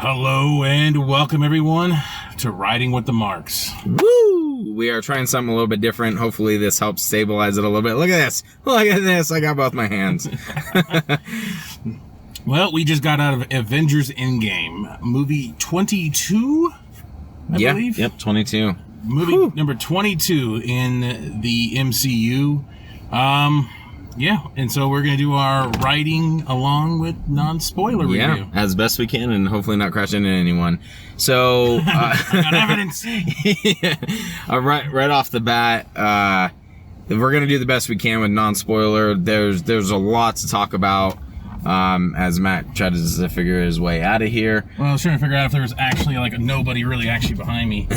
Hello and welcome everyone to Riding with the Marks. Woo! We are trying something a little bit different. Hopefully this helps stabilize it a little bit. Look at this. Look at this. I got both my hands. Well, we just got out of Avengers Endgame. Movie 22, I believe. Yep, 22. Movie number 22 in the MCU. Yeah, and so we're going to do our riding along with non-spoiler review. Yeah, as best we can and hopefully not crash into anyone. So, I got evidence. right off the bat, we're going to do the best we can with non-spoiler. There's a lot to talk about. As Matt tries to figure his way out of here. Well, I was trying to figure out if there was actually like nobody really actually behind me,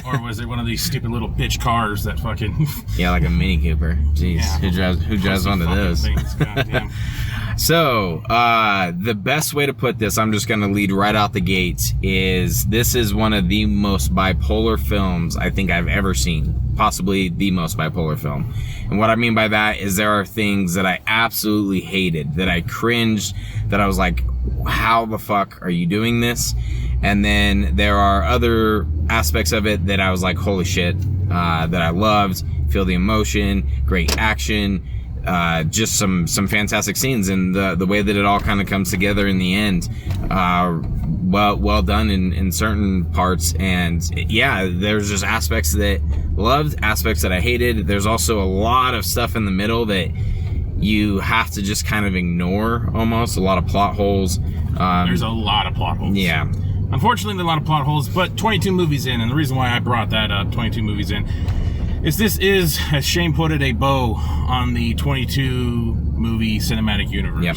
or was it one of these stupid little bitch cars that fucking yeah, like a Mini Cooper. Jeez, yeah. who drives one of those? Things, goddamn. So, the best way to put this, I'm just going to lead right out the gates, is this is one of the most bipolar films I think I've ever seen. Possibly the most bipolar film. And what I mean by that is there are things that I absolutely hated, that I cringed, that I was like, how the fuck are you doing this? And then there are other aspects of it that I was like, holy shit, that I loved, feel the emotion, great action, just some fantastic scenes, and the way that it all kind of comes together in the end, well done in certain parts. And yeah, there's just aspects that loved, aspects that I hated. There's also a lot of stuff in the middle that you have to just kind of ignore, almost a lot of plot holes. There's a lot of plot holes. Yeah, unfortunately a lot of plot holes, but 22 movies in, and the reason why I brought that up, 22 movies in, this is, as Shane put it, a bow on the 22 movie cinematic universe. Yep.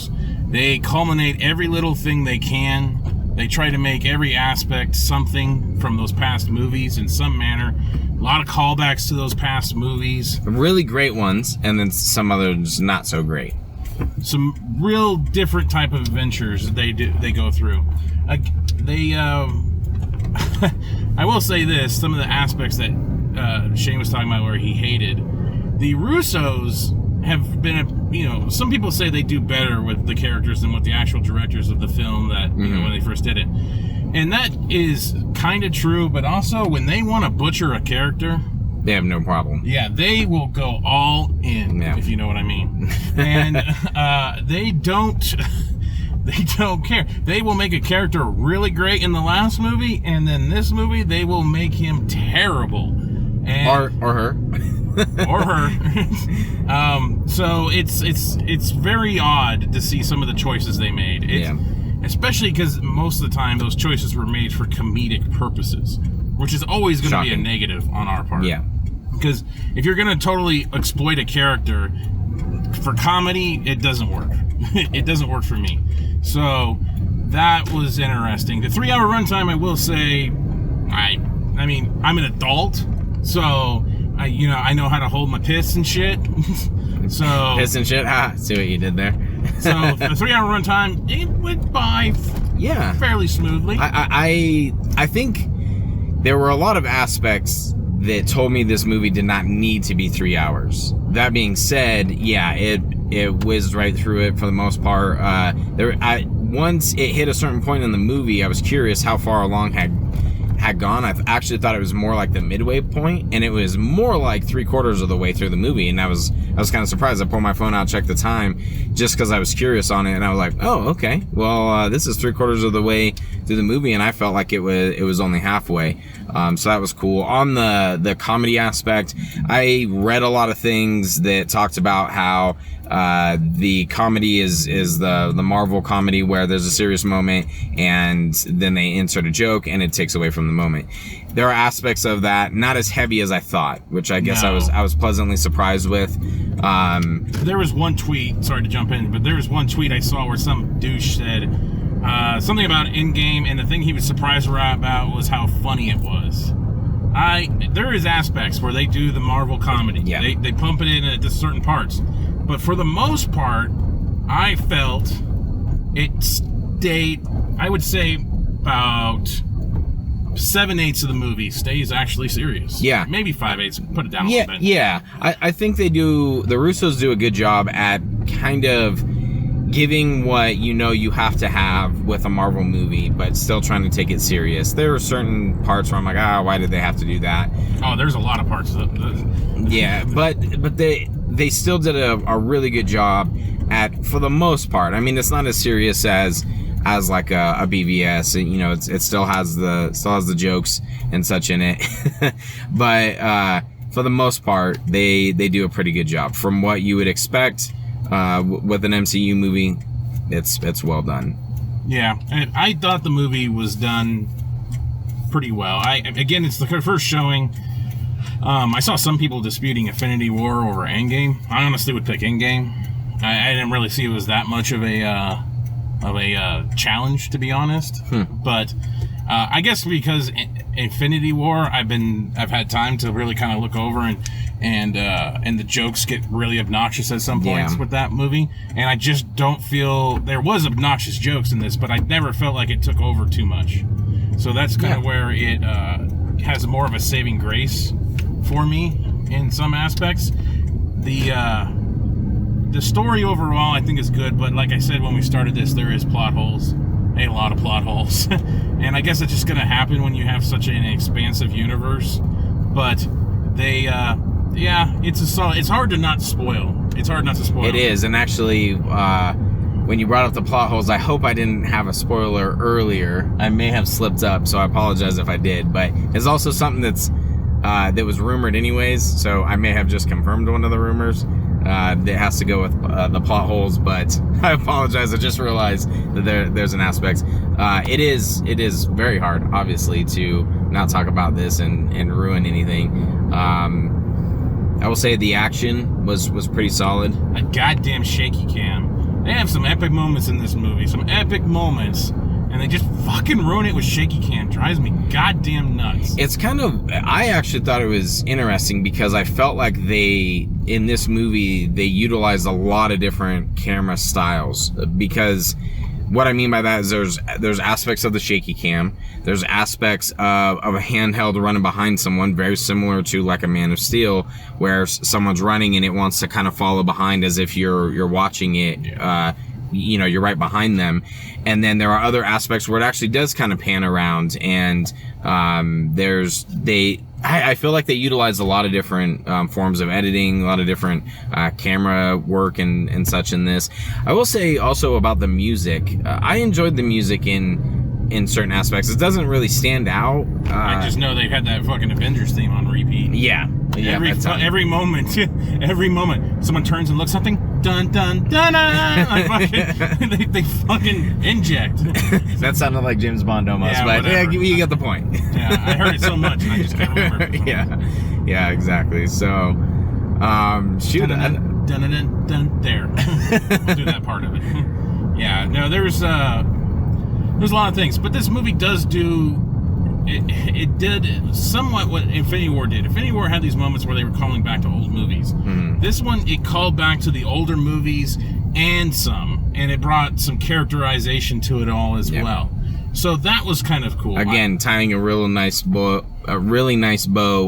They culminate every little thing they can. They try to make every aspect something from those past movies in some manner. A lot of callbacks to those past movies. Really great ones, and then some others not so great. Some real different type of adventures they go through. I will say this, some of the aspects that Shane was talking about where he hated, the Russos have been, some people say they do better with the characters than what the actual directors of the film that, when they first did it. And that is kind of true, but also when they want to butcher a character, they have no problem. Yeah, they will go all in, if you know what I mean. And they don't care. They will make a character really great in the last movie, and then this movie they will make him terrible. And, or her. Or her. So it's very odd to see some of the choices they made. Especially because most of the time those choices were made for comedic purposes, which is always going to be a negative on our part. Yeah. Because if you're going to totally exploit a character for comedy, it doesn't work. It doesn't work for me. So that was interesting. The 3-hour runtime, I will say, I mean, I'm an adult, so I know how to hold my piss and shit. So piss and shit. See what you did there. So the 3-hour runtime, it went by fairly smoothly. I think there were a lot of aspects that told me this movie did not need to be 3 hours. That being said, it whizzed right through it for the most part. Once it hit a certain point in the movie, I was curious how far along had gone. I actually thought it was more like the midway point, and it was more like 3/4 of the way through the movie, and I was kind of surprised. I pulled my phone out, checked the time, just because I was curious on it, and I was like, oh, okay, well, this is 3/4 of the way through the movie, and I felt like it was only halfway. So that was cool. On the comedy aspect, I read a lot of things that talked about how the comedy is the Marvel comedy where there's a serious moment and then they insert a joke and it takes away from the moment. There are aspects of that not as heavy as I thought, which I guess I was pleasantly surprised with. There was one tweet, sorry to jump in, but there was one tweet I saw where some douche said something about Endgame, and the thing he was surprised about was how funny it was. There is aspects where they do the Marvel comedy. Yeah. They pump it in at certain parts. But for the most part, I felt it stayed, I would say, about 7/8 of the movie stays actually serious. Yeah. Maybe 5/8, put it down a little bit. Yeah. I think the Russos do a good job at kind of giving what you have to have with a Marvel movie, but still trying to take it serious. There are certain parts where I'm like, why did they have to do that? Oh, there's a lot of parts of it. Yeah, but they still did a really good job at, for the most part. I mean, it's not as serious as like a BVS. It still has the jokes and such in it. But for the most part, they do a pretty good job from what you would expect with an MCU movie. It's well done. Yeah, and I thought the movie was done pretty well. Again, it's the first showing. I saw some people disputing Infinity War over Endgame. I honestly would pick Endgame. I didn't really see it was that much of a challenge, to be honest. But I guess because Infinity War, I've had time to really kind of look over, and the jokes get really obnoxious at some points with that movie, and I just don't feel there was obnoxious jokes in this, but I never felt like it took over too much. So that's kind of where it has more of a saving grace for me in some aspects. The story overall I think is good, but like I said when we started this, there is plot holes, a lot of plot holes. And I guess it's just going to happen when you have such an expansive universe. But they it's a solid, it's hard to not spoil. It's hard not to spoil. It is, and actually when you brought up the plot holes, I hope I didn't have a spoiler earlier. I may have slipped up, so I apologize if I did, but it's also something that was rumored anyways, so I may have just confirmed one of the rumors. That has to go with the plot holes, but I apologize. I just realized that there's an aspect. It is very hard, obviously, to not talk about this and ruin anything. I will say the action was pretty solid. A goddamn shaky cam. They have some epic moments in this movie, some epic moments, and they just fucking ruin it with shaky cam. Drives me goddamn nuts. It's kind of, I actually thought it was interesting because I felt like in this movie, they utilized a lot of different camera styles. Because what I mean by that is there's aspects of the shaky cam, there's aspects of a handheld running behind someone, very similar to like a Man of Steel, where someone's running and it wants to kind of follow behind as if you're watching it. You're right behind them. And then there are other aspects where it actually does kind of pan around, and I feel like they utilize a lot of different forms of editing, a lot of different camera work and such in this. I will say also about the music. I enjoyed the music in certain aspects. It doesn't really stand out. I just know they've had that fucking Avengers theme on repeat. Yeah. Every moment, someone turns and looks something, dun dun dun dun. Like fucking, they fucking inject. That sounded like James Bond almost, but you get the point. Yeah, I heard it so much, and I just can't remember. Yeah, exactly. So, shoot, dun dun dun dun. There, we'll do that part of it. Yeah, no, there's a lot of things, but this movie does do. It did somewhat what Infinity War did. Infinity War had these moments where they were calling back to old movies. Mm-hmm. This one, it called back to the older movies and it brought some characterization to it all as well. So that was kind of cool. Again, tying a really nice bow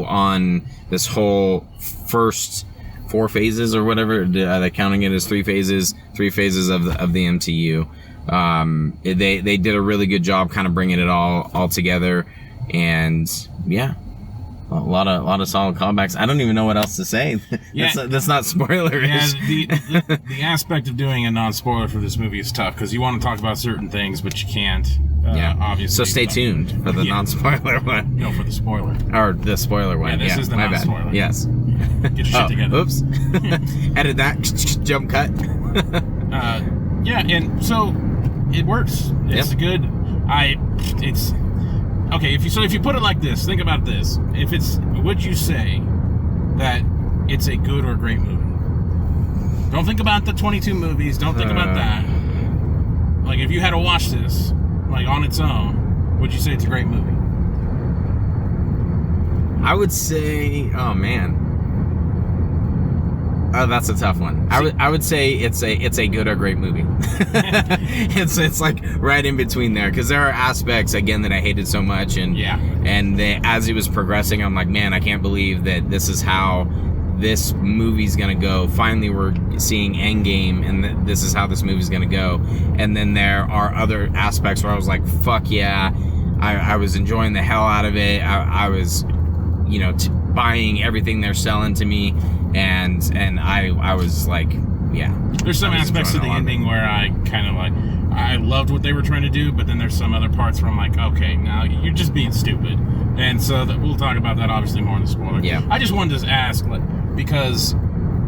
on this whole first 4 phases or whatever. Are they counting it as 3 phases? 3 phases of the MCU. They did a really good job kind of bringing it all together. And yeah, a lot of solid callbacks. I don't even know what else to say. That's not spoilerish. Yeah, the aspect of doing a non-spoiler for this movie is tough because you want to talk about certain things, but you can't. Obviously. So stay tuned for the non-spoiler one. No, for the spoiler. Or the spoiler one. Yeah, this is the non-spoiler. Bad. Yes. Get your shit together. Oops. Edit that. Jump cut. And so it works. It's good. It's okay. If you put it like this, think about this. Would you say that it's a good or great movie? Don't think about the 22 movies. Don't think about that. Like, if you had to watch this, like, on its own, would you say it's a great movie? I would say, oh man. Oh, that's a tough one. I would say it's a good or great movie. It's like right in between there, because there are aspects again that I hated so much, and as it was progressing, I'm like, man, I can't believe that this is how this movie's gonna go. Finally, we're seeing Endgame, and this is how this movie's gonna go. And then there are other aspects where I was like, fuck yeah, I was enjoying the hell out of it. I was, you know, buying everything they're selling to me, and I was like, yeah. There's some aspects of the ending where I kind of like, I loved what they were trying to do, but then there's some other parts where I'm like, okay, now you're just being stupid. And so we'll talk about that obviously more in the spoiler. Yeah. I just wanted to ask, like, because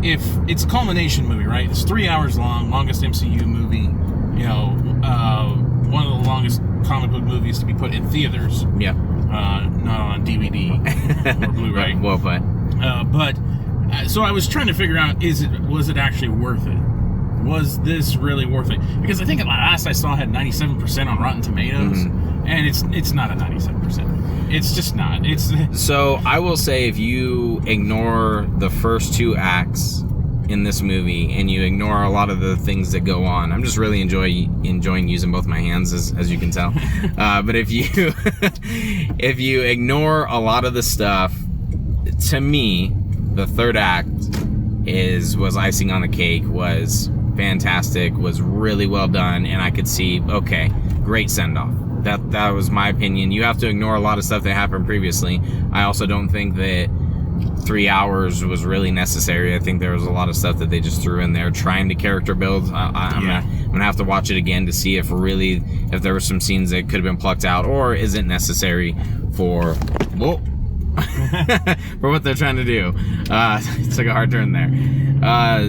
if it's a culmination movie, right? It's 3 hours long, longest MCU movie, you know, one of the longest comic book movies to be put in theaters. Yeah. Not on DVD or Blu-ray. Well put. So I was trying to figure out, was it actually worth it? Was this really worth it? Because I think last I saw it had 97% on Rotten Tomatoes, and it's not a 97%. It's just not. So I will say, if you ignore the first 2 acts in this movie and you ignore a lot of the things that go on, I'm just really enjoying using both my hands, as you can tell. But if you ignore a lot of the stuff, to me, the third act was icing on the cake, was fantastic, was really well done, and I could see, okay, great send-off. That was my opinion. You have to ignore a lot of stuff that happened previously. I also don't think that 3 hours was really necessary. I think there was a lot of stuff that they just threw in there trying to character build. I'm gonna have to watch it again to see if there were some scenes that could have been plucked out, or isn't necessary for for what they're trying to do. It took a hard turn there. I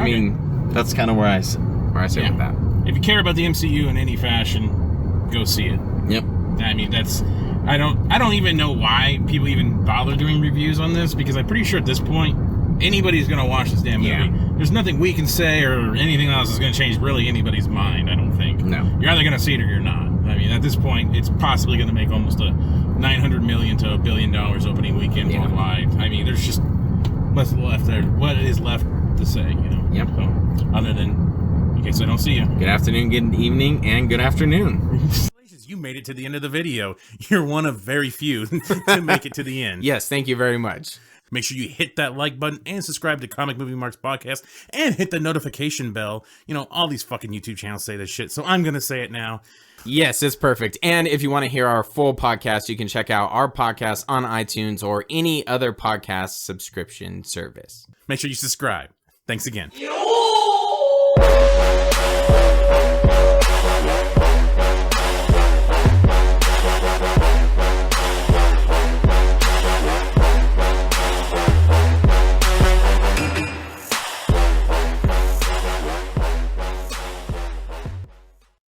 mean, that's kind of where I sit with that. If you care about the MCU in any fashion, go see it. Yep. I mean, I don't even know why people even bother doing reviews on this, because I'm pretty sure at this point anybody's gonna watch this damn movie. Yeah. There's nothing we can say or anything else is gonna change really anybody's mind, I don't think. No. You're either gonna see it or you're not. I mean, at this point, it's possibly gonna make almost a $900 million to $1 billion opening weekend worldwide. I mean, there's just what's left there. What is left to say, you know? Yep. So, other than, in case I don't see you. Good afternoon, good evening, and good afternoon. Congratulations, you made it to the end of the video. You're one of very few to make it to the end. Yes, thank you very much. Make sure you hit that like button and subscribe to Comic Movie Marks Podcast and hit the notification bell. You know, all these fucking YouTube channels say this shit, so I'm going to say it now. Yes, it's perfect. And if you want to hear our full podcast, you can check out our podcast on iTunes or any other podcast subscription service. Make sure you subscribe. Thanks again.